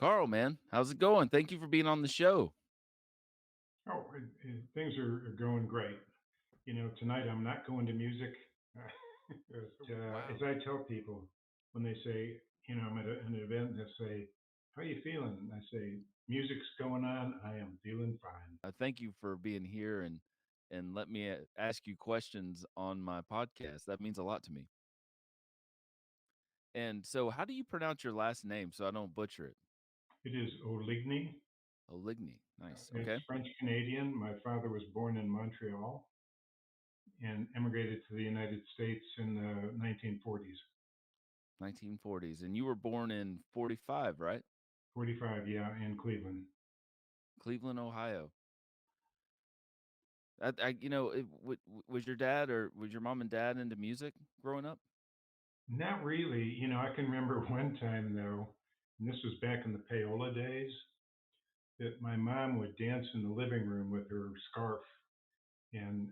Carl, man, how's it going? Thank you for being on the show. Things are going great. Tonight I'm not going to music. As Wow. I tell people when they say, I'm at an event, they say, "How are you feeling?" I say, "Music's going on. I am feeling fine." Thank you for being here and let me ask you questions on my podcast. That means a lot to me. And so, how do you pronounce your last name so I don't butcher it? It is Oligny. Oligny. Nice. It's Okay. French Canadian. My father was born in Montreal and emigrated to the United States in the 1940s. 1940s. And you were born in 45, right? 45, yeah, in Cleveland. Cleveland, Ohio. Was your dad or was your mom and dad into music growing up? Not really. I can remember one time though, and this was back in the payola days, that my mom would dance in the living room with her scarf, and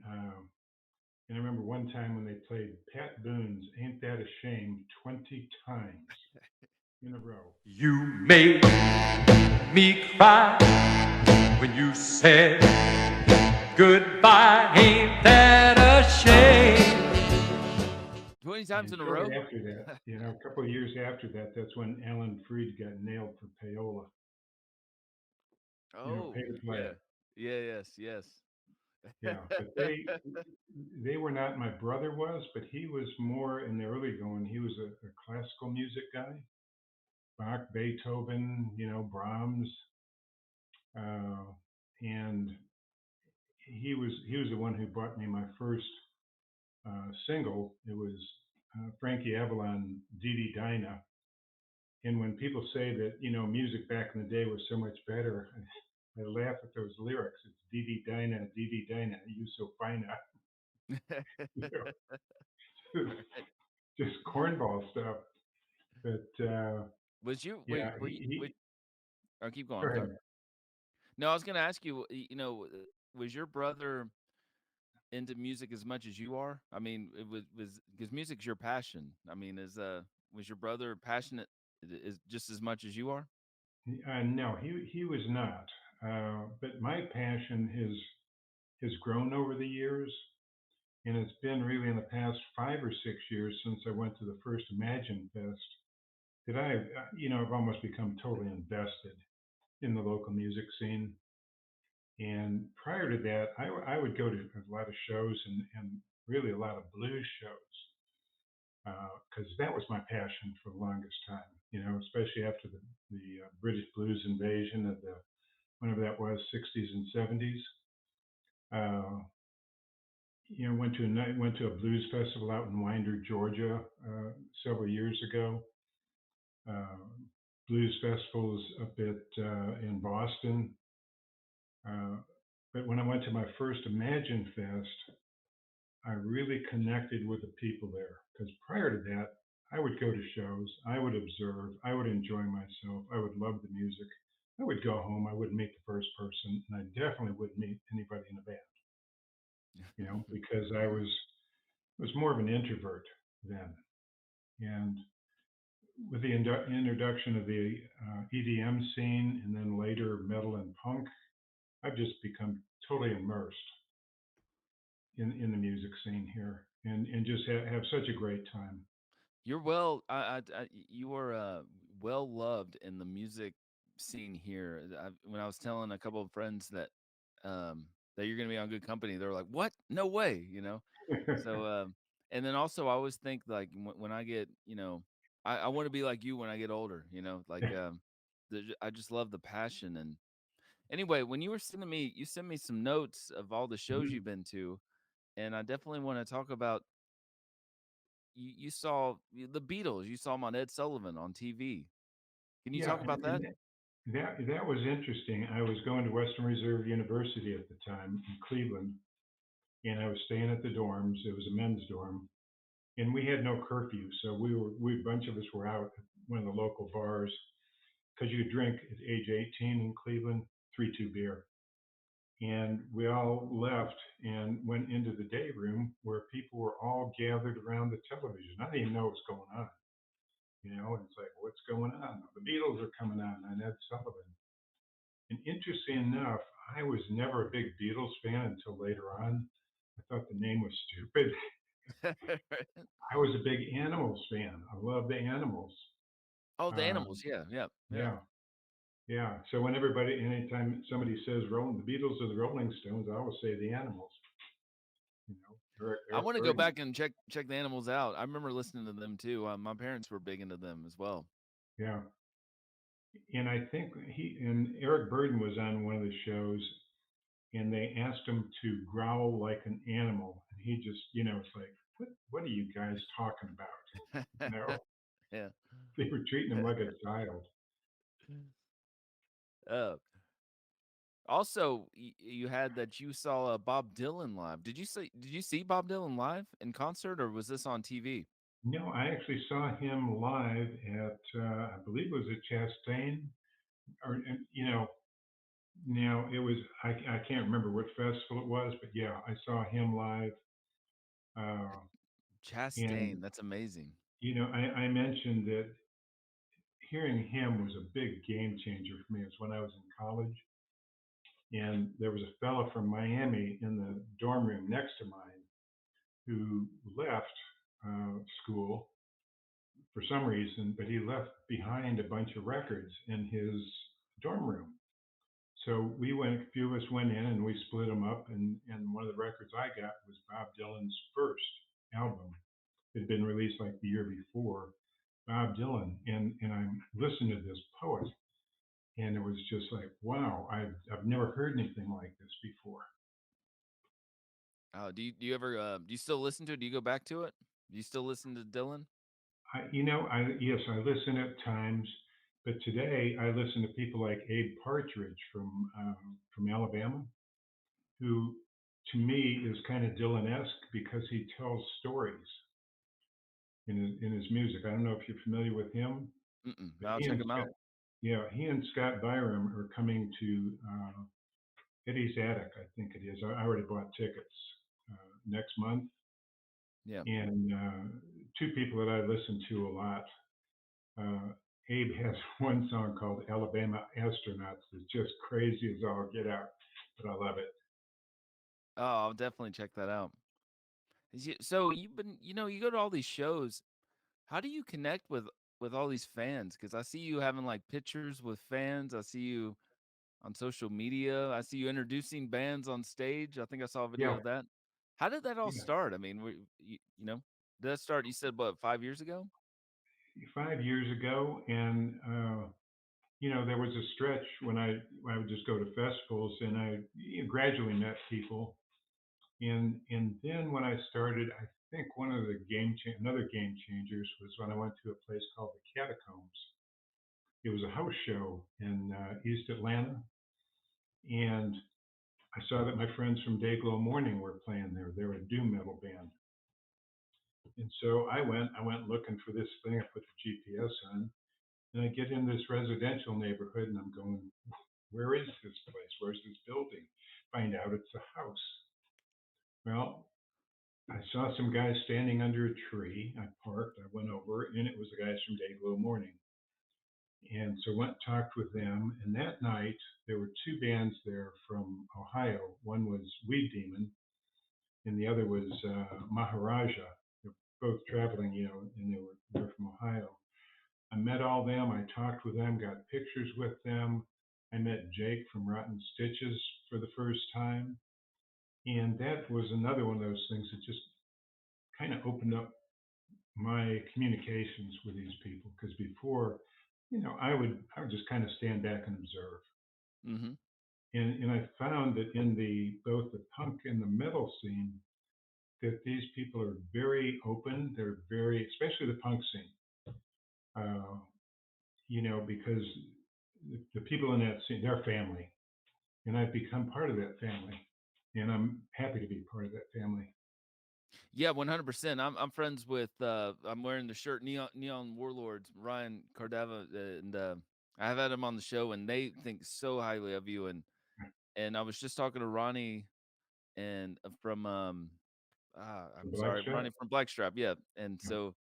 and I remember one time when they played Pat Boone's "Ain't That a Shame" 20 times in a row. You made me cry when you said goodbye. Ain't that a shame? 20 times And in a shortly row? after that, a couple of years after that, that's when Alan Freed got nailed for payola. Pay Oh, to play. yeah. Yeah, yes. Yeah, but they were not. My brother was, but he was more in the early going. He was a classical music guy, Bach, Beethoven, Brahms, uh, and he was the one who bought me my first single. It was Frankie Avalon, Dee Dee Dinah. And when people say that music back in the day was so much better, I laugh at those lyrics. It's Dee Dee Dinah, you so fine, you know, Right. just cornball stuff. But Was you yeah, were you wait, or keep going, go I'm sorry. ahead. No, I was gonna ask you, was your brother into music as much as you are? I mean, it was because music's your passion. I mean, was your brother passionate is just as much as you are? No, he was not. But my passion has grown over the years, and it's been really in the past 5 or 6 years since I went to the first Imagine Fest that I've almost become totally invested in the local music scene. And prior to that, I would go to a lot of shows and really a lot of blues shows because that was my passion for the longest time. Especially after the British blues invasion of the whenever that was, 60s and 70s. Uh, went to a blues festival out in Winder, Georgia, several years ago. Uh, Blues festivals up at in Boston. Uh, but when I went to my first Imagine Fest, I really connected with the people there because prior to that, I would go to shows, I would observe, I would enjoy myself, I would love the music. I would go home, I wouldn't meet the first person, and I definitely wouldn't meet anybody in a band, because I was more of an introvert then. And with the introduction of the EDM scene and then later metal and punk, I've just become totally immersed in the music scene here and just have such a great time. You're well. You are well loved in the music scene here. When I was telling a couple of friends that you're going to be on Good Company, they were like, "What? No way!" So, and then also, I always think like when I get, I want to be like you when I get older. I just love the passion. And anyway, when you were sending me, you sent me some notes of all the shows Mhm. you've been to, and I definitely want to talk about you saw the Beatles. You saw them on Ed Sullivan on TV. Can you Yeah, talk about and that? that was interesting. I was going to Western Reserve University at the time in Cleveland, and I was staying at the dorms. It was a men's dorm, and we had no curfew, so we a bunch of us were out at one of the local bars because you could drink at age 18 in Cleveland, 3-2 beer. And we all left and went into the day room where people were all gathered around the television. I didn't even know what was going on. And it's like, what's going on? The Beatles are coming on Ed Sullivan. And interesting enough, I was never a big Beatles fan until later on. I thought the name was stupid. I was a big Animals fan. I love the Animals. Oh, the Um, animals. Yeah, yeah, yeah. yeah, yeah. So when anytime somebody says Rolling, the Beatles or the Rolling Stones, I always say the Animals. I Eric want to go Burden. back and check the animals out. I remember listening to them too. My parents were big into them as well. Yeah, and I think he and Eric Burden was on one of the shows, and they asked him to growl like an animal, and he just, it's like, what are you guys talking about? You know, Yeah. they were treating him like a child. Uh, Also, you had that you saw Bob Dylan live. Did you see Bob Dylan live in concert, or was this on TV? No, I actually saw him live at, I believe it was at Chastain, or now it was, I can't remember what festival it was, but yeah, I saw him live. Uh, Chastain, and that's amazing. I mentioned that hearing him was a big game changer for me. It was when I was in college, and there was a fellow from Miami in the dorm room next to mine who left school for some reason, but he left behind a bunch of records in his dorm room. So a few of us went in and we split them up, and one of the records I got was Bob Dylan's first album. It had been released like the year before, Bob Dylan, and I'm listening to this poet, and it was just like, wow, I've never heard anything like this before. Oh, do you ever do you still listen to it? Do you go back to it? Do you still listen to Dylan? Yes, I listen at times, but today I listen to people like Abe Partridge from Alabama, who to me is kind of Dylan-esque because he tells stories in his music. I don't know if you're familiar with him, Mm-mm. but I'll check him out. he and Scott Byram are coming to Eddie's Attic, I think it is. I already bought tickets next month, Yeah. and two people that I listen to a lot. Uh, Abe has one song called Alabama Astronauts that's just crazy as all get out, but I love it. Oh, I'll definitely check that out. So you've been, you go to all these shows. How do you connect with all these fans? Because I see you having like pictures with fans. I see you on social media. I see you introducing bands on stage. I think I saw a video Yeah, of that. How did that all yeah. start? I mean, did that start? You said what, 5 years ago? 5 years ago, and there was a stretch when I would just go to festivals, and I gradually met people, and then when I started, I think another game changers was when I went to a place called the Catacombs. It was a house show in East Atlanta, and I saw that my friends from Dayglow Morning were playing there. They were a doom metal band. And so I went looking for this thing. I put the GPS on, and I get in this residential neighborhood, and I'm going, where is this place? Where's this building? Find out it's a house. Well, I saw some guys standing under a tree. I parked, I went over, and it was the guys from Dayglow Morning. And so went and talked with them. And that night, there were two bands there from Ohio. One was Weed Demon, and the other was Maharaja. They're both traveling, and they're from Ohio. I met all of them. I talked with them, got pictures with them. I met Jake from Rotten Stitches for the first time, and that was another one of those things that just kind of opened up my communications with these people. Because before, I would just kind of stand back and observe. Mhm. And I found that in both the punk and the metal scene, that these people are very open. They're very, especially the punk scene, uh, because the people in that scene, they're family, and I've become part of that family, and I'm happy to be part of that family. Yeah, 100%. I'm friends with I'm wearing the shirt Neon Warlords, Ryan Cardava, and I've had him on the show and they think so highly of you, and I was just talking to Ronnie and from The I'm sorry, Blackstrap, Ronnie from Blackstrap, yeah. And so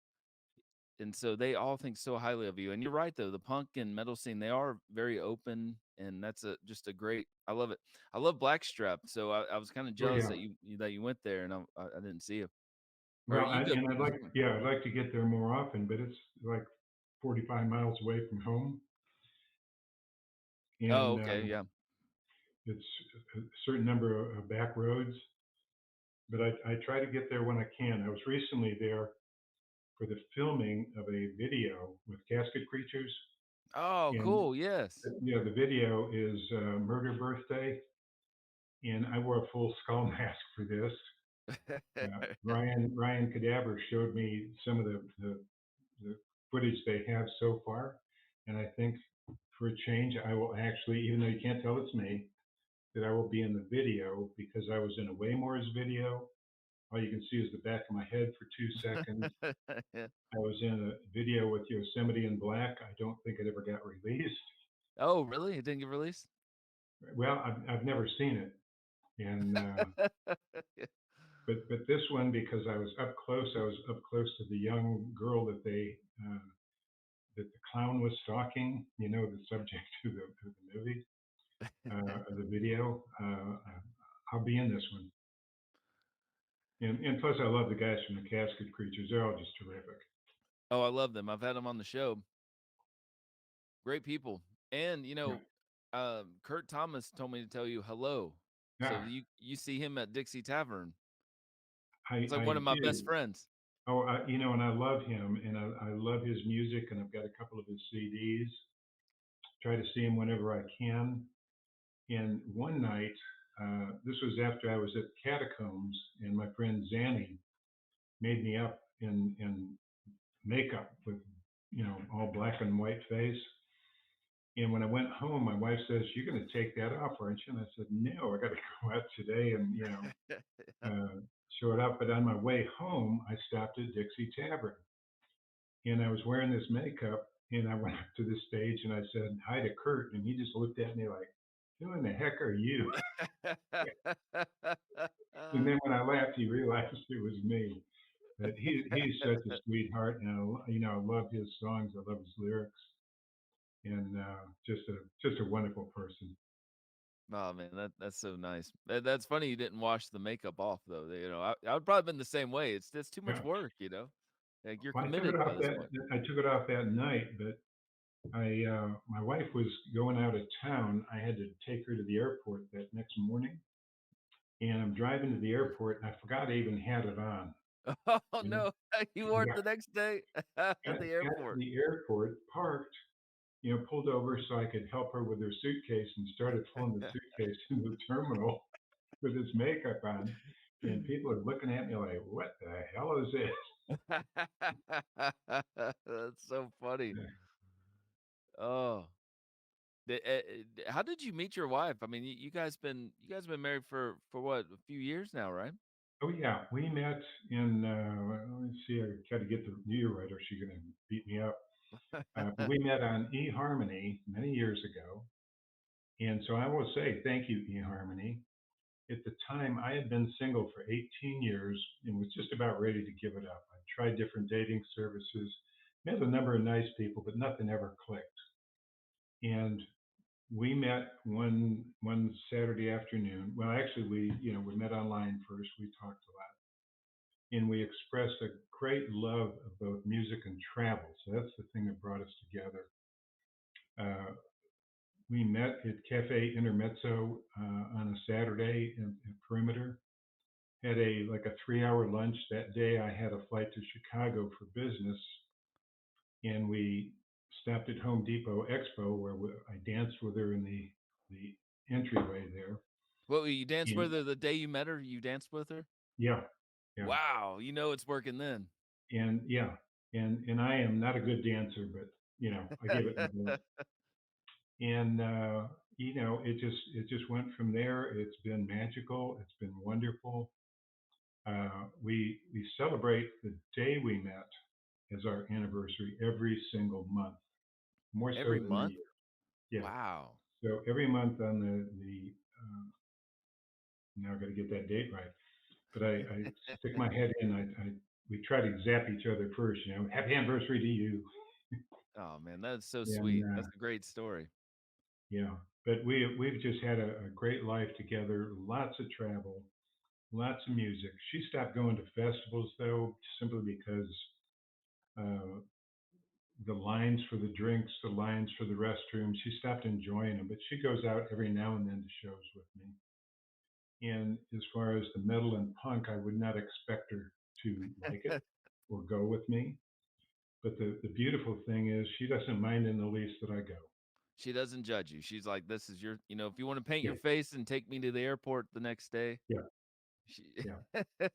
and so they all think so highly of you. And you're right though, the punk and metal scene, they are very open, and that's a just a great. I love it. I love Blackstrap, so I was kind of Oh jealous yeah. that you went there, and I didn't see you. Or Well, you go. and I'd like to get there more often, but it's like 45 miles away from home, Oh, and okay, yeah. it's a certain number of back roads. But I try to get there when I can. I was recently there for the filming of a video with casket creatures, Oh, and cool. Yes. the video is Murder Birthday, and I wore a full skull mask for this. Ryan Cadaver showed me some of the footage they have so far, and I think for a change, I will actually, even though you can't tell it's me, that I will be in the video because I was in a Waymore's video. All you can see is the back of my head for 2 seconds. I was in a video with Yosemite in Black. I don't think it ever got released. Oh, really? It didn't get released? Well, I've never seen it, and but this one because I was up close. I was up close to the young girl that the clown was stalking. You know, the subject of the movie, of the video. I'll be in this one, and plus I love the guys from the Casket Creatures. They're all just terrific. Oh, I love them. I've had them on the show. Great people. And, Yeah, Kurt Thomas told me to tell you hello. So yeah. you see him at Dixie Tavern. It's like I one of my best did. friends. Oh, and I love him, and I love his music, and I've got a couple of his CDs. Try to see him whenever I can. And one night, this was after I was at Catacombs, and my friend Zanny made me up in makeup with, all black and white face. And when I went home, my wife says, "You're going to take that off, aren't you?" And I said, "No, I got to go out today and show it up." But on my way home, I stopped at Dixie Tavern, and I was wearing this makeup, and I went up to the stage and I said hi to Kurt, and he just looked at me like, "Who in the heck are you?" And then when I laughed, he realized it was me. But he's such a sweetheart, and I love his songs. I love his lyrics, and just a wonderful person. Oh man, that's so nice. That's funny you didn't wash the makeup off though. I would probably been the same way. It's too much Yeah. work. Like you're Well, I took it committed by off this point. that night, but my wife was going out of town. I had to take her to the airport that next morning, and I'm driving to the airport, and I forgot I even had it on. Oh You know, no, you wore it yeah, the next day at the got to airport. the airport, parked, pulled over so I could help her with her suitcase, and started pulling the suitcase into the terminal with his makeup on, and people are looking at me like, "What the hell is this?" That's so funny. Oh, how did you meet your wife? I mean, you guys been married for what, a few years now, right? Oh yeah, we met in. Let me see. I got to get the year right, or she's gonna beat me up. But we met on eHarmony many years ago, and so I will say thank you, eHarmony. At the time, I had been single for 18 years and was just about ready to give it up. I tried different dating services, met a number of nice people, but nothing ever clicked. And we met one Saturday afternoon. Well, actually, we met online first. We talked a lot, and we expressed a great love of both music and travel. So that's the thing that brought us together. Uh, we met at Cafe Intermezzo on a Saturday in Perimeter. Had a like a 3 hour lunch that day. I had a flight to Chicago for business, and we stopped at Home Depot Expo where I danced with her in the entryway there. Well, you danced And with her the day you met her. You danced with her. yeah, yeah, Wow, it's working then. and yeah, and I am not a good dancer, but I give it my best. And it just went from there. It's been magical. It's been wonderful. We celebrate the day we met as our anniversary every single month, more so Every than the month. year. Yeah. Wow. So every month on the now I got to get that date right, but I stick my head in. We we try to zap each other first. Happy anniversary to you. Oh man, that's so And sweet. That's a great story. yeah, but we've just had a great life together. Lots of travel, lots of music. She stopped going to festivals though, simply because uh, the lines for the drinks, the lines for the restrooms. She stopped enjoying them, but she goes out every now and then to shows with me. And as far as the metal and punk, I would not expect her to like it or go with me. But the beautiful thing is she doesn't mind in the least that I go. She doesn't judge you. She's like, "This is your, if you want to paint Yeah, your face and take me to the airport the next day, yeah, she, yeah.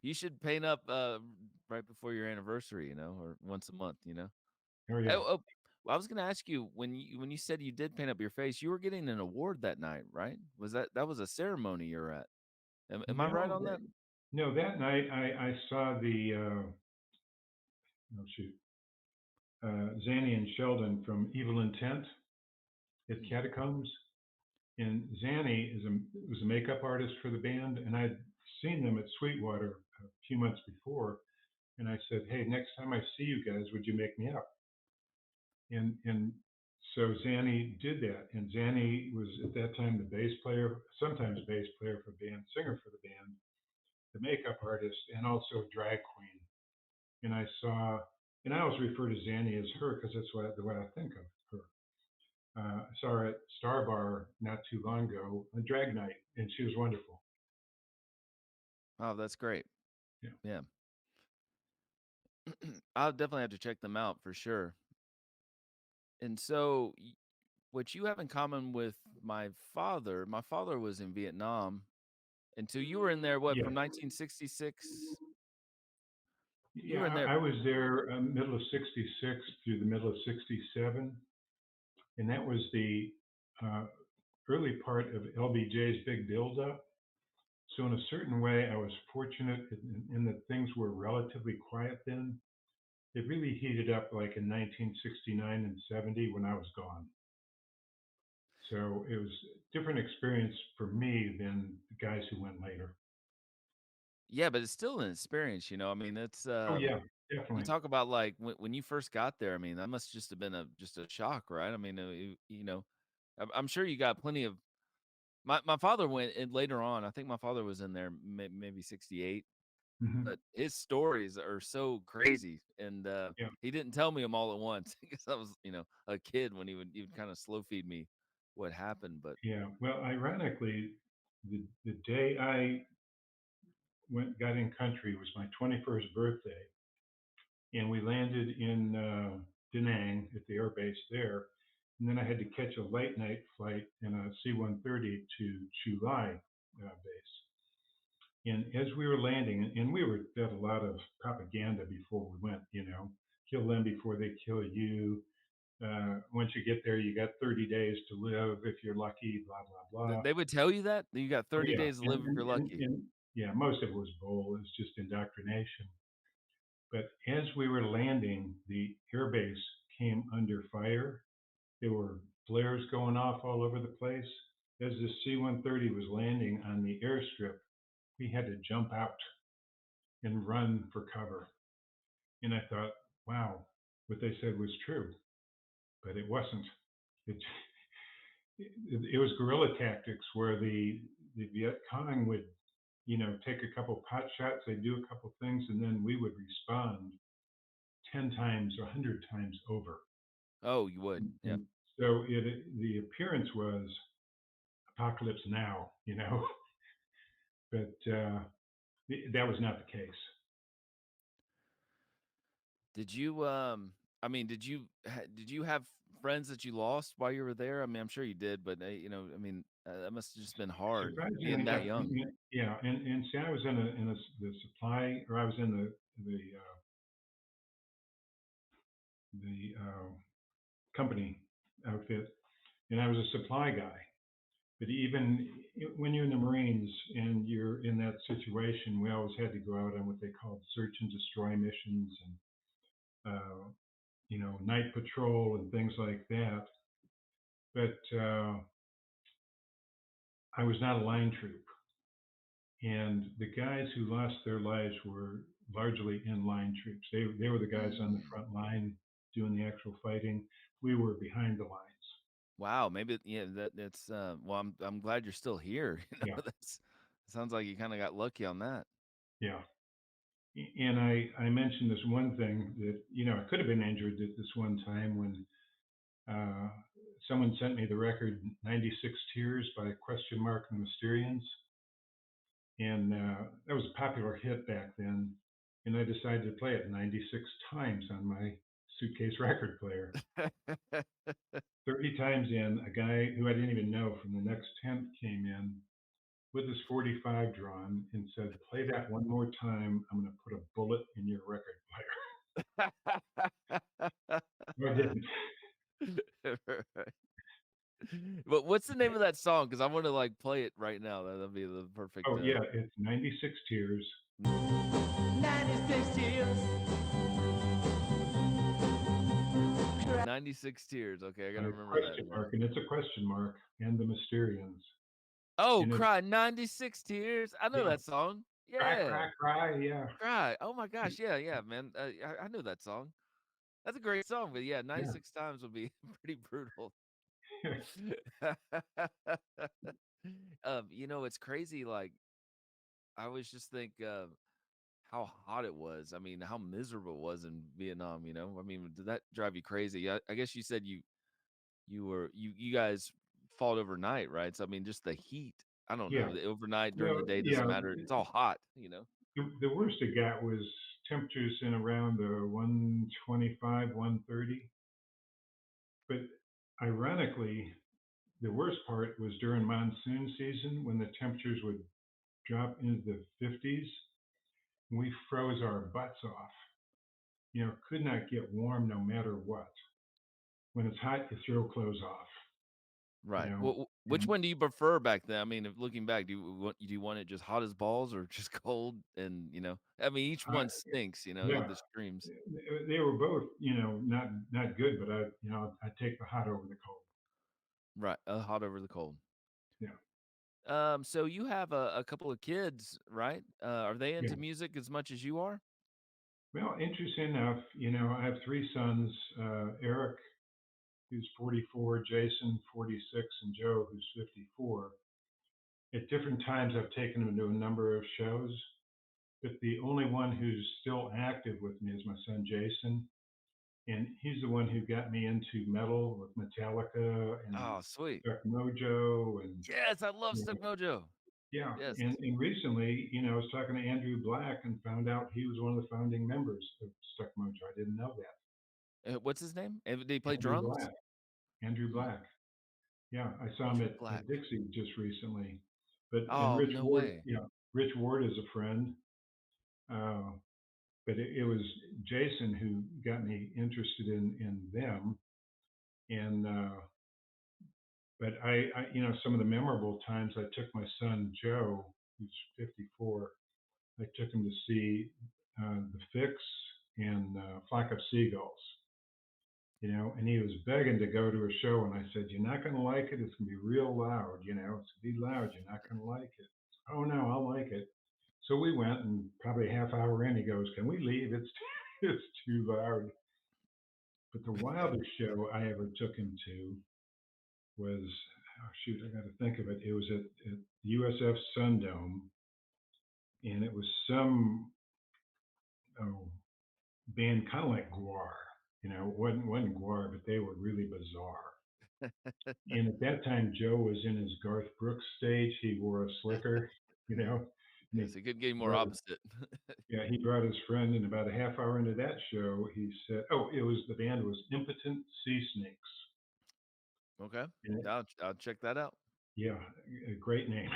you should paint up right before your anniversary, or once a month, Oh yeah. Oh, well, I was gonna ask you when you said you did paint up your face, you were getting an award that night, right? That was a ceremony you're at? Am I right No, on that? no. That night I saw the oh shoot, Zanny and Sheldon from Evil Intent at Mm. Catacombs. And Zanny was a makeup artist for the band, and I'd seen them at Sweetwater a few months before. And I said, "Hey, next time I see you guys, would you make me up?" And so Zanny did that, and Zanny was at that time the bass player, sometimes bass player for the band, singer for the band, the makeup artist, and also a drag queen. And and I always refer to Zanny as her because that's the way I think of her. I saw her at Star Bar not too long ago, a drag night, and she was wonderful. Oh, that's great. Yeah. Yeah. I'll definitely have to check them out for sure. And so, what you have in common with my father was in Vietnam, and so you were in there, what, Yeah. from 1966? You Yeah, were in there. I was there middle of 66 through the middle of 67, and that was the uh, early part of LBJ's big build-up. So in a certain way, I was fortunate in that things were relatively quiet then. It really heated up like in 1969 and 70 when I was gone. So it was a different experience for me than the guys who went later. Yeah, but it's still an experience, I mean, it's, Oh yeah, you definitely. talk about, like, when you first got there, I mean, that must just have been just a shock, right? I mean, I'm sure you got plenty of my father went in later on. I think my father was in there maybe 68, Hmm. but his stories are so crazy, and, Yeah, he didn't tell me them all at once because I was, a kid when he would kinda slow feed me what happened, but yeah. Well, ironically, the day I got in country was my 21st birthday, and we landed in Da Nang at the air base there. And then I had to catch a late night flight in a C-130 to Chulai base. And as we were landing, and we were fed a lot of propaganda before we went, kill them before they kill you. Once you get there, you got 30 days to live if you're lucky, blah, blah, blah. they would tell you that? You got Oh, 30 yeah. days to live if you're lucky. Yeah, most of it was bull. It was just indoctrination. But as we were landing, the airbase came under fire. There were flares going off all over the place. As the C-130 was landing on the airstrip, we had to jump out and run for cover. And I thought, wow, what they said was true, but it wasn't. It, it was guerrilla tactics where the Viet Cong would, take a couple pot shots, they'd do a couple things, and then we would respond 10 times or 100 times over. Oh, you would, yeah. And so the appearance was apocalypse now, but that was not the case. Did you, I mean, did you have friends that you lost while you were there? I mean, I'm sure you did, but, I mean, that must have just been hard being Surprisingly that enough, young. yeah, and see, I was in the supply, or I was in the company outfit, and I was a supply guy. But even when you're in the Marines and you're in that situation, we always had to go out on what they called search and destroy missions and night patrol and things like that. But I was not a line troop, and the guys who lost their lives were largely inline troops. They were the guys on the Mm. front line doing the actual fighting. We were behind the lines. Wow, maybe yeah, that's well, I'm glad you're still here. Yeah, That's sounds like you kind of got lucky on that. yeah. And I mentioned this one thing that I could have been injured at this one time when uh, someone sent me the record 96 Tears by Question Mark and the Mysterians, and that was a popular hit back then. And I decided to play it 96 times on my suitcase record player. 30 times in, a guy who I didn't even know from the next tent came in with his 45 drawn and said, "Play that one more time. I'm going to put a bullet in your record player." No, I didn't. But what's the name of that song? Because I want to like play it right now. That'll be the perfect Oh, yeah, it's 96 Tears. mm. 96 years. 96 Tears. Okay, I got to By remember that Question now. Mark, and it's a question mark, and the Mysterians. Oh, And it's, Cry 96 Tears. I know yeah, that song. cry, Yeah. cry, cry, yeah. Cry. Oh my gosh. Yeah, yeah, man. I know that song. That's a great song, but yeah, Yeah. 96 times would be pretty brutal. It's crazy. Like, I always just think how hot it was. I mean, how miserable it was in Vietnam, you know? I mean, did that drive you crazy? I guess you said you guys fought overnight, right? So I mean, just the heat. I don't Yeah. know. The overnight during the Well, day doesn't yeah, matter. It's all hot, you know? the worst it got was temperatures in around the 125, 130. But ironically, the worst part was during monsoon season when the temperatures would drop into the 50s. We froze our butts off. Could not get warm no matter what. When it's hot, you throw clothes off. You Right. know, Well, which and one do you prefer back then? I mean, if looking back, do you want it just hot as balls or just cold? And I mean, each I, one stinks. yeah, The extremes. they were both, not good. But I take the hot over the cold. Right. Hot over the cold. Yeah, So you have a couple of kids, right? Are they yeah. into music as much as you are? Well, interesting enough, I have three sons: Eric, who's 44, Jason, 46, and Joe, who's 54. At different times, I've taken them to a number of shows, but the only one who's still active with me is my son Jason, and he's the one who got me into metal with Metallica and Oh, sweet. Stuck Mojo, and Yes, I love you Stuck know, Mojo. yeah. Yes. And recently, I was talking to Andrew Black and found out he was one of the founding members of Stuck Mojo. I didn't know that. What's his name? Did he play Andrew drums? Black. Andrew Mm, Black. Yeah, I saw him Andrew at Black. Dixie just recently. And Oh, Rich no Ward, way. Rich Ward is a friend. Uh, but it was Jason who got me interested in them. And but some of the memorable times I took my son Joe, who's 54. I took him to see the Fix and Flock of Seagulls. And he was begging to go to a show, and I said, "You're not going to like it. It's going to be real loud. It's going to be loud. You're not going to like it." "Oh no, I'll like it." So we went, and probably a half hour in, he goes, "Can we leave? It's it's too loud." But the wildest show I ever took him to was, oh shoot, I got to think of it. It was at USF Sundome, and it was some oh, band kind of like Guar. It wasn't Guar, but they were really bizarre. And at that time, Joe was in his Garth Brooks stage. He wore a slicker, you know, and Yes, it couldn't get any more brought his, opposite. yeah, he brought his friend. And about a half hour into that show, he said, "Oh, the band was Impotent Sea Snakes." Okay. And I'll check that out. yeah, a great name.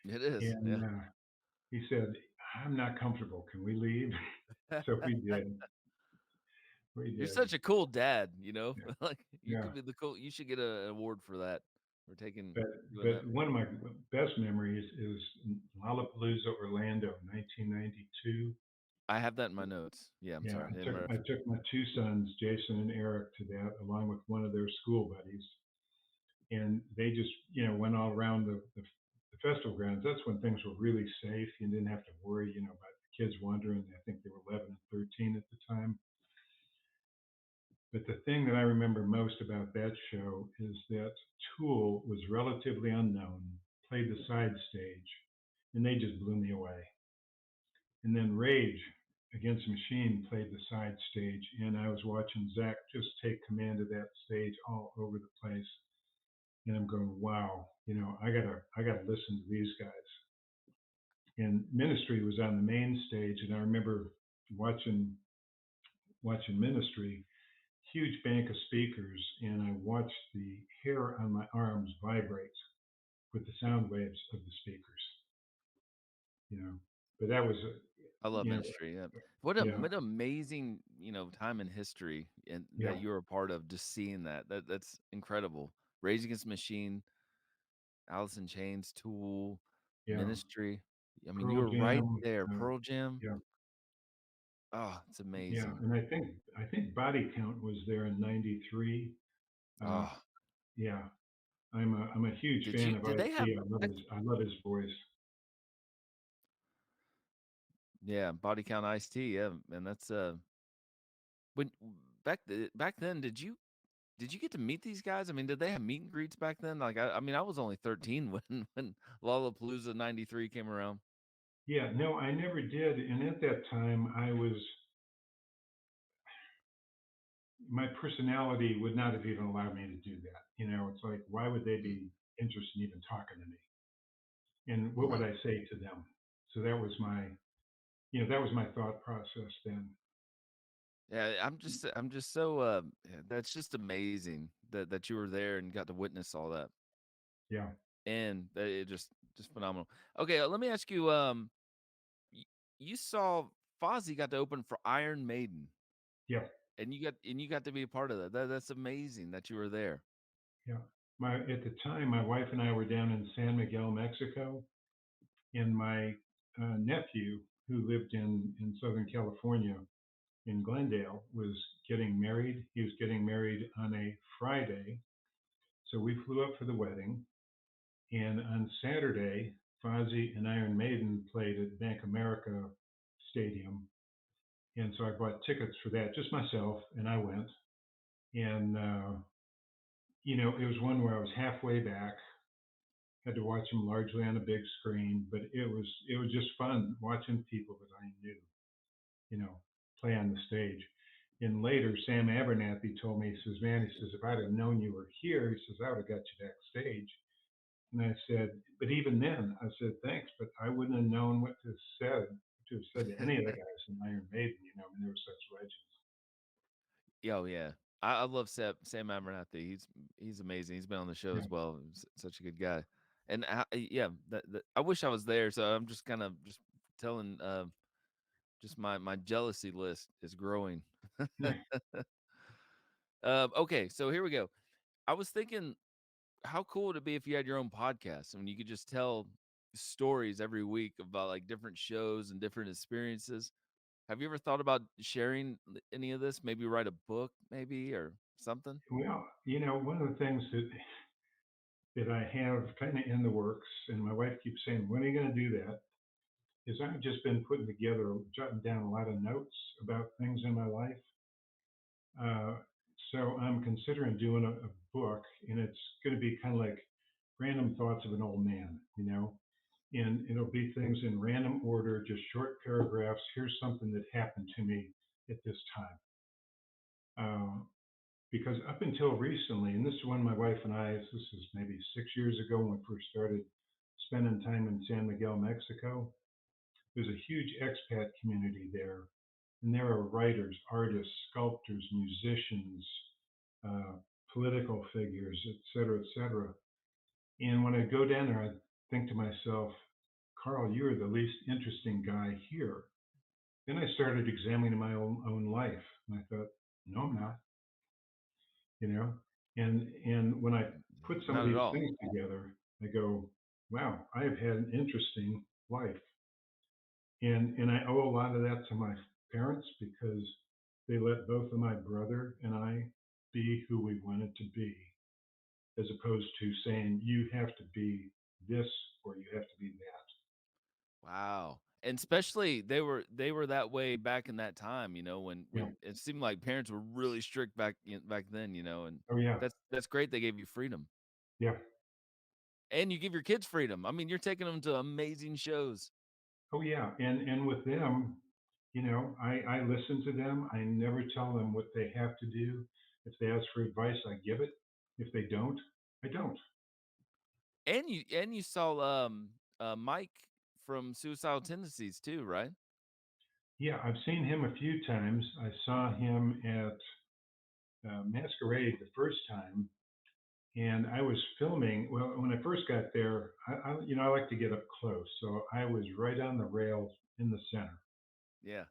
It is. And Yeah. he said, "I'm not comfortable. Can we leave?" So we did. We You're did. such a cool dad, you know? Yeah. Like you Yeah. could be the cool you should get an award for that. For taking But doing but that. one of my best memories is Lollapalooza, Orlando, 1992. I have that in my notes. Yeah, I'm Yeah, sorry. In my I took my two sons, Jason and Eric, to that along with one of their school buddies, and they just went all around the festival grounds. That's when things were really safe. You didn't have to worry about the kids wandering. I think they were 11 and 13 at the time. But the thing that I remember most about that show is that Tool was relatively unknown, played the side stage, and they just blew me away. And then Rage Against the Machine played the side stage, and I was watching Zach just take command of that stage all over the place. And I'm going, wow, I gotta listen to these guys. And Ministry was on the main stage, and I remember watching Ministry, huge bank of speakers, and I watched the hair on my arms vibrate with the sound waves of the speakers. You know, but that was, I love you know, Ministry. Yeah. yeah, What amazing, time in history and yeah, that you're a part of. Just seeing that that's incredible. Rage Against the Machine, Alice in Chains, Tool, yeah. Ministry. I mean, you Pearl were right Jam, there. Pearl Jam. yeah, Oh, it's yeah. amazing. And I think Body Count was there in '93. Uh, Oh, yeah, I'm a huge fan of did they have IT. I love his voice. yeah, Body Count Ice T, yeah, and that's when back then did you get to meet these guys? I mean, did they have meet and greets back then? Like I mean, I was only 13 when Lollapalooza 93 came around. Yeah, no, I never did. And at that time, my personality would not have even allowed me to do that. It's like, why would they Mm, be interested in even talking to me? And what would right. I say to them? So that was my thought process then. Yeah, I'm just so yeah, that's just amazing that you were there and got to witness all that. Yeah, And that it just phenomenal. Okay, let me ask you y- you saw Fozzy got to open for Iron Maiden yeah, and you got to be a part of that. That's amazing that you were there. yeah. At the time, my wife and I were down in San Miguel, Mexico, and my nephew, who lived in Southern California, in Glendale, was getting married. He was getting married on a Friday. So we flew up for the wedding. And on Saturday, Fozzy and Iron Maiden played at Bank America Stadium. And so I bought tickets for that, just myself, and I went. And, it was one where I was halfway back, had to watch them largely on a big screen, but it was just fun watching people that I knew, you know, play on the stage. And later, Sam Abernathy told me, he says, man, he says, if I'd have known you were here, he says, I would have got you backstage. And I said, but even then, I said, thanks, but I wouldn't have known what to have said to any of the guys in Iron Maiden. I mean, they were such legends. Yeah, oh yeah. I love Sam Abernathy. He's amazing. He's been on the show Yeah, as well. He's such a good guy. And yeah, I wish I was there. So I'm just kind of just telling. Just my jealousy list is growing. yeah, Okay, so here we go. I was thinking, how cool would it be if you had your own podcast? I mean, you could just tell stories every week about like different shows and different experiences. Have you ever thought about sharing any of this? Maybe write a book, maybe or something. well, one of the things that I have kind of in the works, and my wife keeps saying, when are you going to do that? Is I've just been putting together, jotting down a lot of notes about things in my life. Uh, so I'm considering doing a book, and it's going to be kind of like random thoughts of an old man, and it'll be things in random order, just short paragraphs. Here's something that happened to me at this time. Uh, because up until recently, and this is when my wife and I, this is maybe 6 years ago when we first started spending time in San Miguel, Mexico, there's a huge expat community there. And there are writers, artists, sculptors, musicians, uh, political figures, et cetera, et cetera. And when I go down there, I think to myself, Carl, you're the least interesting guy here. Then I started examining my own life, and I thought, no, I'm not. You know, and when I put some of Not at these all. things together, I go, wow, I've had an interesting life, and I owe a lot of that to my parents because they let both of my brother and I be who we wanted to be, as opposed to saying you have to be this or you have to be that. Wow. And especially they were that way back in that time, Yeah. when it seemed like parents were really strict back then, and Oh yeah. that's great they gave you freedom. Yeah. And you give your kids freedom. I mean, you're taking them to amazing shows. Oh yeah. And with them, I listen to them. I never tell them what they have to do. If they ask for advice, I give it. If they don't, I don't. And you saw, Mike from Suicidal Tendencies too, right? Yeah, I've seen him a few times. I saw him at Masquerade the first time, and I was filming. Well, when I first got there, I like to get up close, so I was right on the rails in the center. Yeah.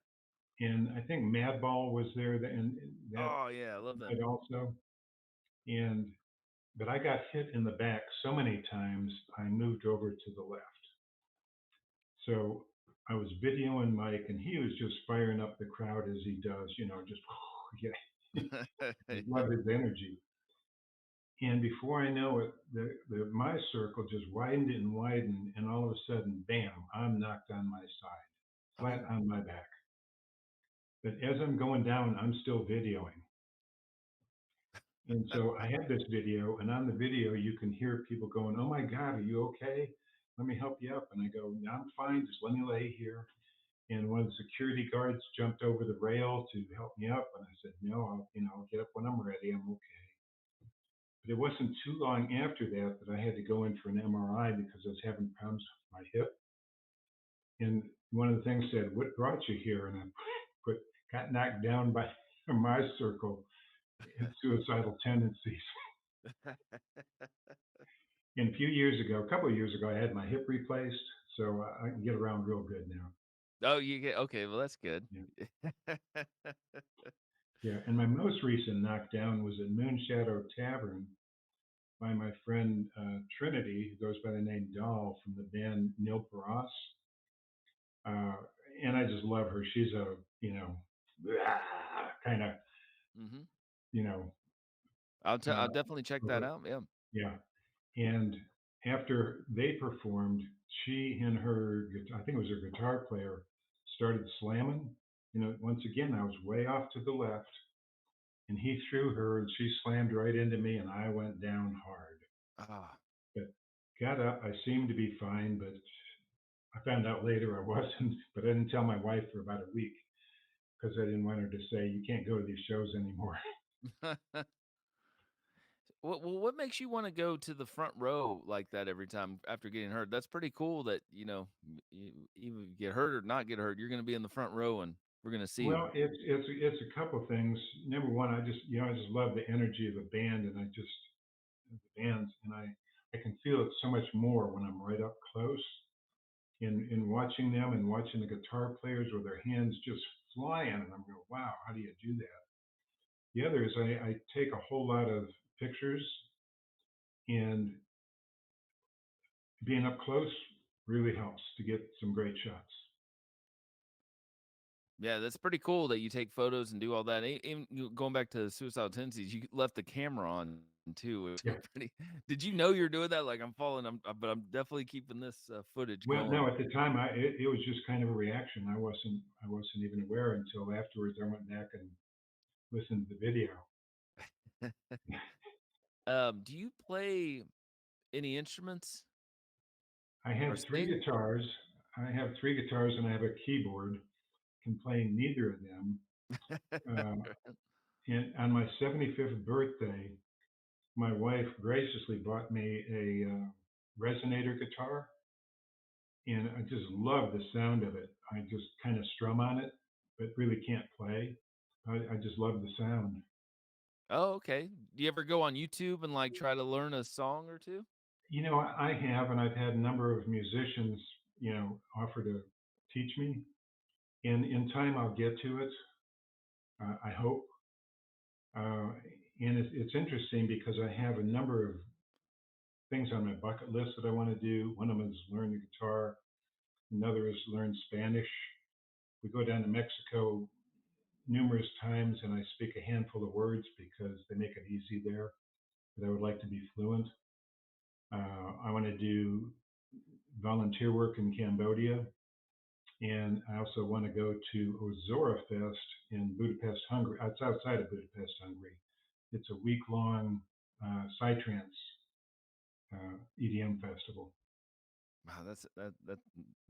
And I think Madball was there and that Oh, yeah, I love night them. also. And but I got hit in the back so many times, I moved over to the left. So I was videoing Mike, and he was just firing up the crowd as he does, just yeah, I love his energy. And before I know it, my circle just widened and widened, and all of a sudden, bam, I'm knocked on my side, flat Oh. on my back. But as I'm going down, I'm still videoing. And so I had this video, and on the video, you can hear people going, "Oh my God, are you okay? Let me help you up." And I go, "No, I'm fine. Just let me lay here." And one of the security guards jumped over the rail to help me up, and I said, "No, I'll get up when I'm ready. I'm okay." But it wasn't too long after that that I had to go in for an MRI because I was having problems with my hip. And one of the things said, "What brought you here?" And I put got knocked down by my circle and suicidal tendencies. And a couple of years ago, I had my hip replaced, so I can get around real good now. Oh, you get okay, well, that's good. Yeah, yeah. And my most recent knockdown was at Moonshadow Tavern by my friend Trinity, who goes by the name Doll from the band Neil Paras. Uh, and I just love her. She's a, kind of, Mhm. you know, I'll definitely check that out, yeah. yeah. And after they performed, she and I think it was her guitar player, started slamming. Once again, I was way off to the left, and he threw her, and she slammed right into me, and I went down hard. Ah. But got up. I seemed to be fine, but I found out later I wasn't. But I didn't tell my wife for about a week because I didn't want her to say, "You can't go to these shows anymore." What makes you wanna go to the front row like that every time after getting hurt? That's pretty cool that, you even if you get hurt or not get hurt, you're gonna be in the front row and we're gonna see you. Well, it's a couple things. Number one, I just love the energy of the band, and the bands, and I can feel it so much more when I'm right up close in watching them and watching the guitar players with their hands just flying, and I'm going, wow, how do you do that? The other is I take a whole lot of pictures, and being up close really helps to get some great shots. Yeah, that's pretty cool that you take photos and do all that. Even going back to suicidal tendencies, you left the camera on too, which Yeah. is pretty. Did you know you're doing that? Like I'm falling, but I'm definitely keeping this footage Well, going. no, at the time, it was just kind of a reaction. I wasn't even aware until afterwards. I went back and listened to the video. Do you play any instruments I have or three sing? guitars. I have three guitars and I have a keyboard. Can play neither of them. Uh, and on my 75th birthday, my wife graciously bought me a resonator guitar, and I just love the sound of it. I just kind of strum on it, but really can't play. I just love the sound. Oh, okay. Do you ever go on YouTube and like try to learn a song or two? I have, and I've had a number of musicians, offer to teach me. And in time, I'll get to it. I hope. Uh, and it's interesting because I have a number of things on my bucket list that I want to do. One of them is learn the guitar. Another is learn Spanish. We go down to Mexico numerous times, and I speak a handful of words because they make it easy there. But I would like to be fluent. I want to do volunteer work in Cambodia. And I also want to go to Ozora Fest in Budapest, Hungary. It's outside of Budapest, Hungary. It's a week long psytrance EDM festival. Wow,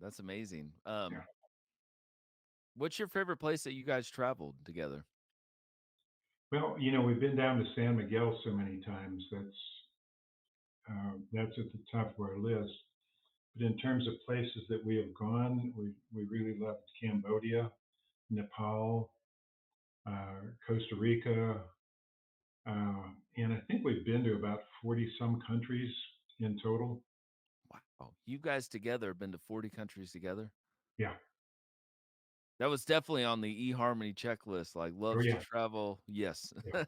that's amazing. Yeah. What's your favorite place that you guys traveled together? Well, we've been down to San Miguel so many times. That's at the top of our list. But in terms of places that we have gone, we really loved Cambodia, Nepal, Costa Rica, and I think we've been to about 40 some countries in total. Wow, you guys together have been to 40 countries together? Yeah. That was definitely on the eHarmony checklist, like, Oh loves to yeah. travel, yes. Yeah.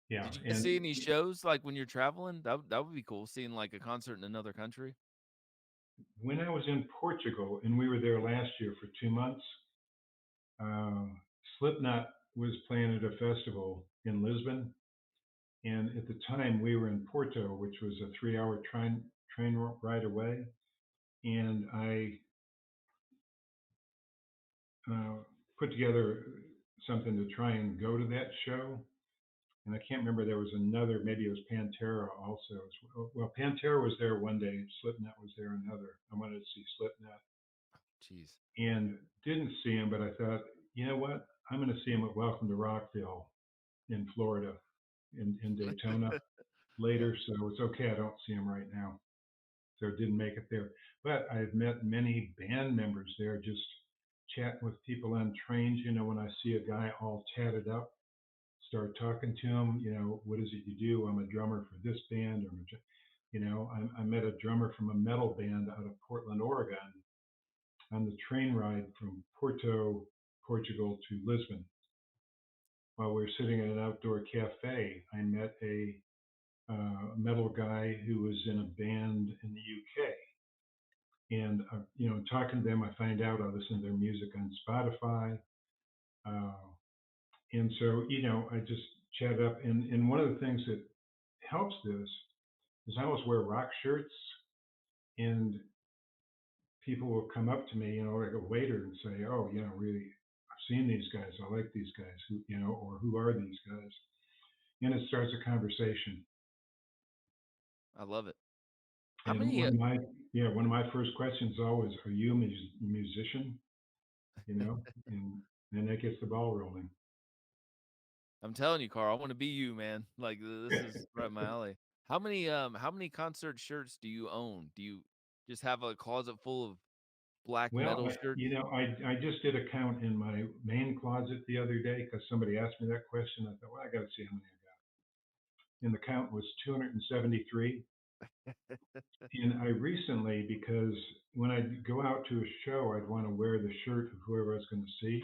Yeah. Did you guys And see any shows, like, when you're traveling? That would be cool, seeing, like, a concert in another country. when I was in Portugal, and we were there last year for 2 months, uh, Slipknot was playing at a festival in Lisbon. And at the time, we were in Porto, which was a 3 hour train ride away. And I uh, put together something to try and go to that show. And I can't remember, there was another, maybe it was Pantera also. Well, Pantera was there one day, Slipknot was there another. I wanted to see Slipknot Jeez. and didn't see him, but I thought, you know what? I'm going to see him at Welcome to Rockville in Florida, in Daytona Yeah. later. So it's okay. I don't see him right now. So it didn't make it there. But I've met many band members there, just chatting with people on trains. When I see a guy all tatted up, start talking to him. What is it you do? I'm a drummer for this band, or I met a drummer from a metal band out of Portland, Oregon, on the train ride from Porto, Portugal to Lisbon. While we were sitting at an outdoor cafe, I met a metal guy who was in a band in the UK. And talking to them, I find out I listen to their music on Spotify, uh, and so I just chat up. And one of the things that helps this is I always wear rock shirts, and people will come up to me, like a waiter, and say, "Oh, really, I've seen these guys. I like these guys. Or who are these guys?" And it starts a conversation. I love it. How And many, one of my first questions is always, "Are you a musician?" And then that gets the ball rolling. I'm telling you, Carl, I wanna be you, man. Like, this is right up my alley. How many concert shirts do you own? Do you just have a closet full of black Well, metal shirts? I just did a count in my main closet the other day because somebody asked me that question. I thought, well, I got to see how many I got. And the count was 273. And I recently, because when I go out to a show, I'd want to wear the shirt of whoever I was going to see.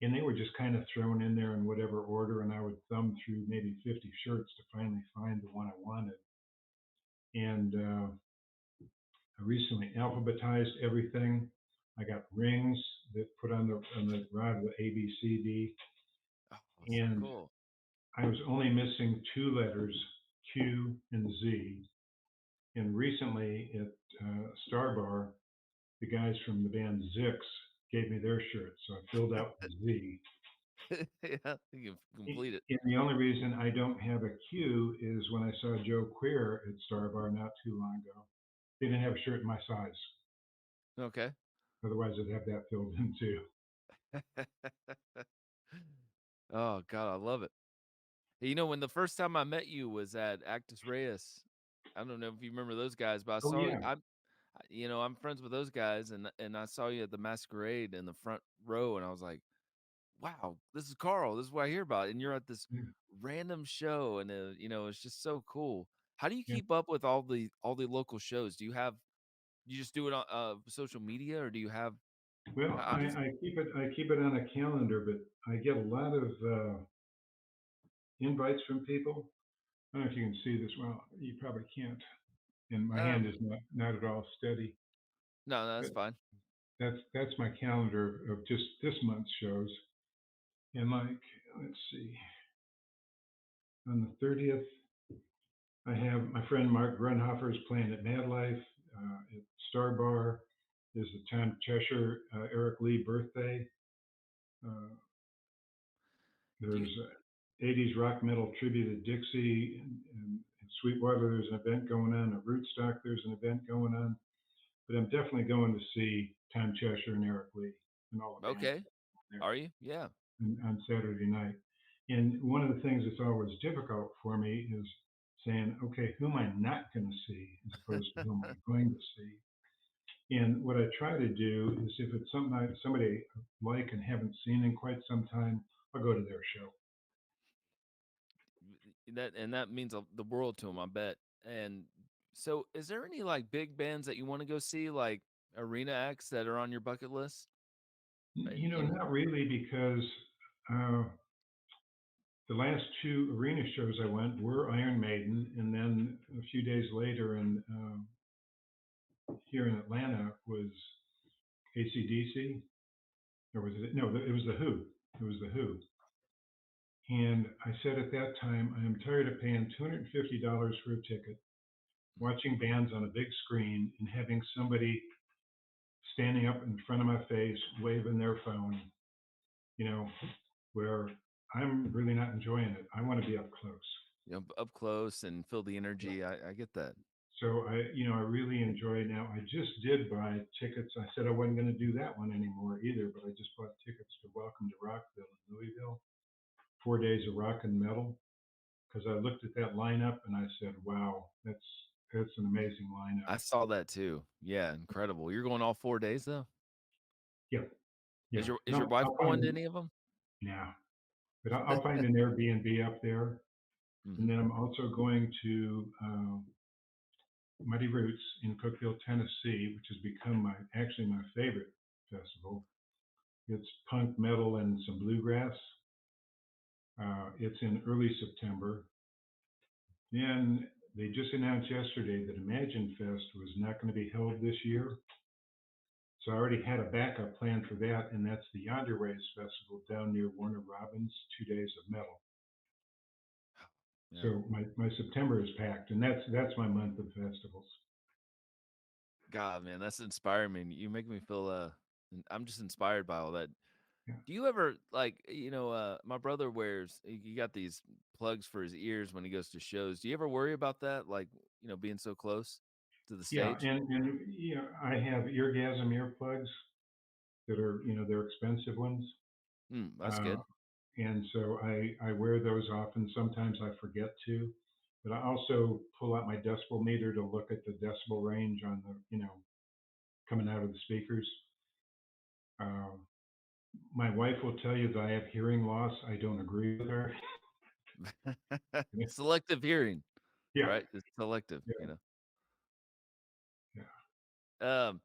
And they were just kind of thrown in there in whatever order. And I would thumb through maybe 50 shirts to finally find the one I wanted. And I recently alphabetized everything. I got rings that put on the rod of the A B C D, Oh, so and cool. I was only missing two letters, Q and Z. And recently at Star Bar, the guys from the band Zix gave me their shirts, so I filled out the Z. Yeah, you can complete it. And the only reason I don't have a Q is when I saw Joe Queer at Star Bar not too long ago. They didn't have a shirt in my size. Okay. Otherwise, I'd have that filled in too. Oh, God, I love it. Hey, when the first time I met you was at Actus Reus. I don't know if you remember those guys, but I Oh saw yeah, I'm friends with those guys, and I saw you at the masquerade in the front row, and I was like, "Wow, this is Carl. This is what I hear about." And you're at this yeah, random show, and it's just so cool. How do you yeah. keep up with all the local shows? You just do it on social media, or do you have? Well, I'm just I keep it on a calendar, but I get a lot of invites from people. I don't know if you can see this. Well, you probably can't, and my hand is um not at all steady. no, no, that's But fine. that's my calendar of just this month's shows. And like, let's see, on the 30th, I have my friend Mark Grunhofer is playing at Mad Life at Star Bar. is the Tom Cheshire Eric Lee birthday. Uh, Do you there's 80s rock metal tribute to Dixie in Sweetwater. There's an event going on at Rootstock. There's an event going on. But I'm definitely going to see Tom Cheshire and Eric Lee and all the bands okay? there Are you? Yeah. on Saturday night. And one of the things that's always difficult for me is saying, okay, who am I not going to see as opposed to who am I going to see? And what I try to do is if it's something somebody I like and haven't seen in quite some time, I'll go to their show. That means the world to him, I bet. And so, is there any like big bands that you want to go see, like arena acts that are on your bucket list? And Not really because uh, the last two arena shows I went were Iron Maiden, and then a few days later, in here in Atlanta was AC/DC, or was it? No, it was the Who. It was the Who. And I said at that time, I am tired of paying $250 for a ticket, watching bands on a big screen, and having somebody standing up in front of my face, waving their phone, you know, where I'm really not enjoying it. I want to be up close. up close and feel the energy. I get that. So I really enjoy it now. I just did buy tickets. I said I wasn't going to do that one anymore either, but I just bought tickets to Welcome to Rockville in Louisville, 4 days of rock and metal. Because I looked at that lineup and I said, "Wow, that's an amazing lineup." I saw that too. Yeah, incredible. You're going all 4 days though. Yeah, yeah. Is your No, wife I'll going to find any of them? yeah, but I'll find an Airbnb up there, and Hmm. then I'm also going to Muddy Roots in Cookeville, Tennessee, which has become actually my favorite festival. It's punk metal and some bluegrass. It's in early September. Then they just announced yesterday that Imagine Fest was not going to be held this year. So I already had a backup plan for that, and that's the Yonder Ways Festival down near Warner Robins, 2 days of metal. Yeah. So my September is packed, and that's my month of festivals. God, man, that's inspiring me. You make me feel I'm just inspired by all that. Yeah. Do you ever like, my brother wears he got these plugs for his ears when he goes to shows. Do you ever worry about that? Like, being so close to the Yeah, stage? and I have eargasm earplugs that are they're expensive ones, That's uh, good. and so I wear those often. Sometimes I forget to, but I also pull out my decibel meter to look at the decibel range on the coming out of the speakers. Uh, my wife will tell you that I have hearing loss. I don't agree with her. Selective hearing, Yeah, right? It's selective, yeah, yeah. Um,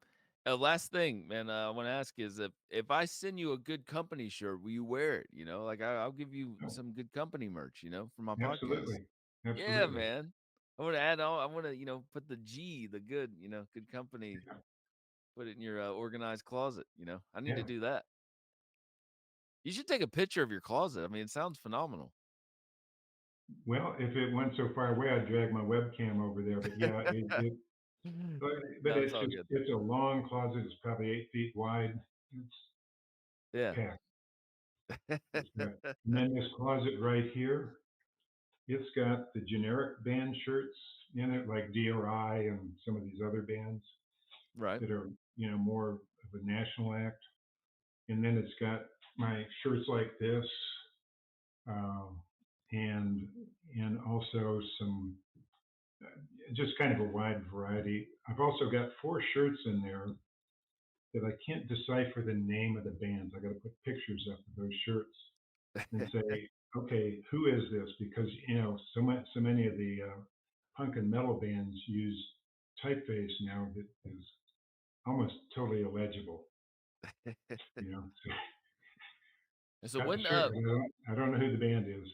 last thing, man, I want to ask is if I send you a good company shirt, will you wear it? Like I'll give you No, some good company merch, for my podcast. absolutely, Yeah, absolutely. man. I want to add on. I want to, put the G, the good, good company. Yeah, Put it in your organized closet. I need to yeah. do that. You should take a picture of your closet. I mean, it sounds phenomenal. Well, if it went so far away, I'd drag my webcam over there. But yeah, but No, it's it's all just good. it's a long closet. It's probably 8 feet wide. It's Yeah. packed. It's packed. And then this closet right here, it's got the generic band shirts in it, like DRI and some of these other bands Right. that are more of a national act. And then it's got my shirts like this, um, and also some just kind of a wide variety. I've also got four shirts in there that I can't decipher the name of the bands. I got to put pictures up of those shirts and say, okay, who is this? Because so many of the punk and metal bands use typeface now that is almost totally illegible. So So got the when shirt, but I don't know who the band is.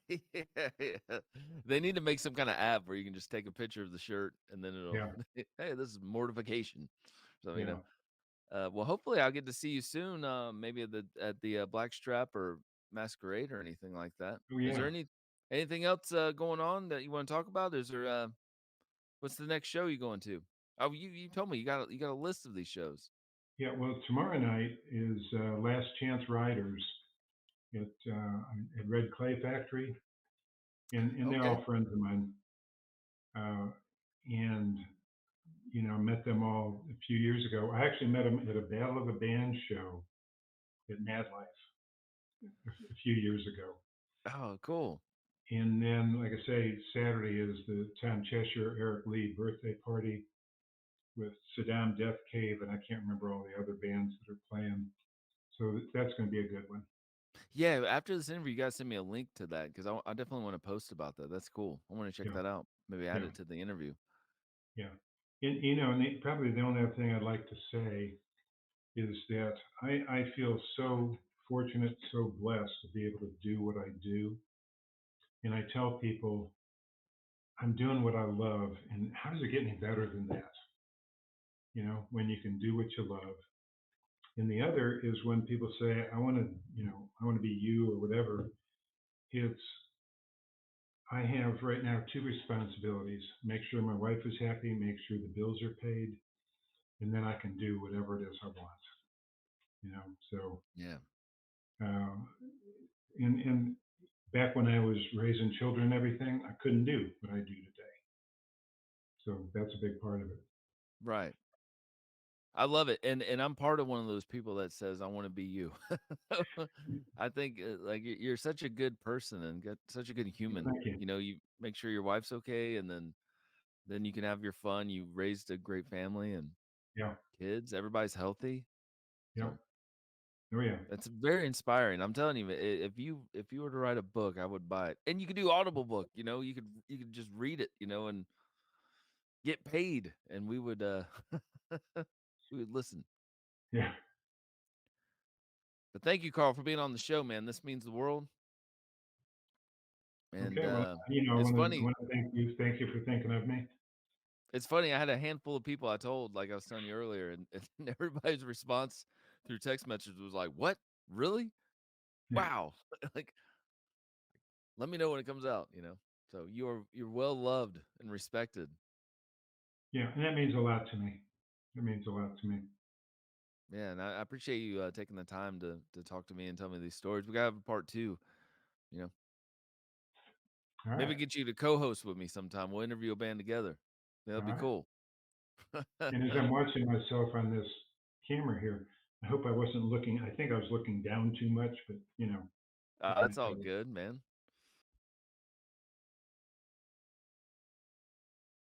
yeah, yeah. They need to make some kind of app where you can just take a picture of the shirt and then it'll, Yeah, hey, this is mortification. So, yeah. well, hopefully I'll get to see you soon. Maybe at the Blackstrap or Masquerade or anything like that. Oh Is there yeah. anything else going on that you want to talk about? Is there what's the next show you going to? Oh, you told me you got a list of these shows. Yeah, well, tomorrow night is Last Chance Riders at Red Clay Factory, and they're Okay. all friends of mine. Uh, and I met them all a few years ago. I actually met them at a Battle of the Band show at Mad Life a few years ago. Oh, cool. And then, like I say, Saturday is the Tom Cheshire Eric Lee birthday party with Saddam Death Cave, and I can't remember all the other bands that are playing. So that's going to be a good one. Yeah, after this interview, you guys send me a link to that because I definitely want to post about that. That's cool. I want to check Yeah, that out. Maybe add yeah, it to the interview. yeah. And probably the only other thing I'd like to say is that I feel so fortunate, so blessed to be able to do what I do. And I tell people I'm doing what I love, and how does it get any better than that? When you can do what you love. And the other is when people say, I want to be you or whatever. It's I have right now two responsibilities: make sure my wife is happy, make sure the bills are paid, and then I can do whatever it is I want. So Yeah. um, and back when I was raising children and everything, I couldn't do what I do today. So that's a big part of it. Right. I love it, and I'm part of one of those people that says I want to be you. I think like you're such a good person and such a good human. Thank you. You make sure your wife's okay, and then you can have your fun. You raised a great family and Yeah, kids. Everybody's healthy, yeah, so oh yeah, that's very inspiring. I'm telling you, if you were to write a book, I would buy it, and you could do Audible book. You could just read it, and get paid, and we would we would listen. yeah. But thank you, Carl, for being on the show, man. This means the world. And Okay, well, it's I funny. want to thank you. Thank you for thinking of me. It's funny. I had a handful of people I told, like I was telling you earlier, and everybody's response through text messages was like, "What? Really? Yeah, Wow!" Like, let me know when it comes out. So you're well loved and respected. yeah, and that means a lot to me. That means a lot to me. Yeah, and I appreciate you taking the time to talk to me and tell me these stories. We gotta have a part two. You know, All maybe right. get you to co-host with me sometime. We'll interview a band together. That'll All be right. cool. And as I'm watching myself on this camera here, I hope I wasn't looking. I think I was looking down too much, but I That's can't all tell. good, man.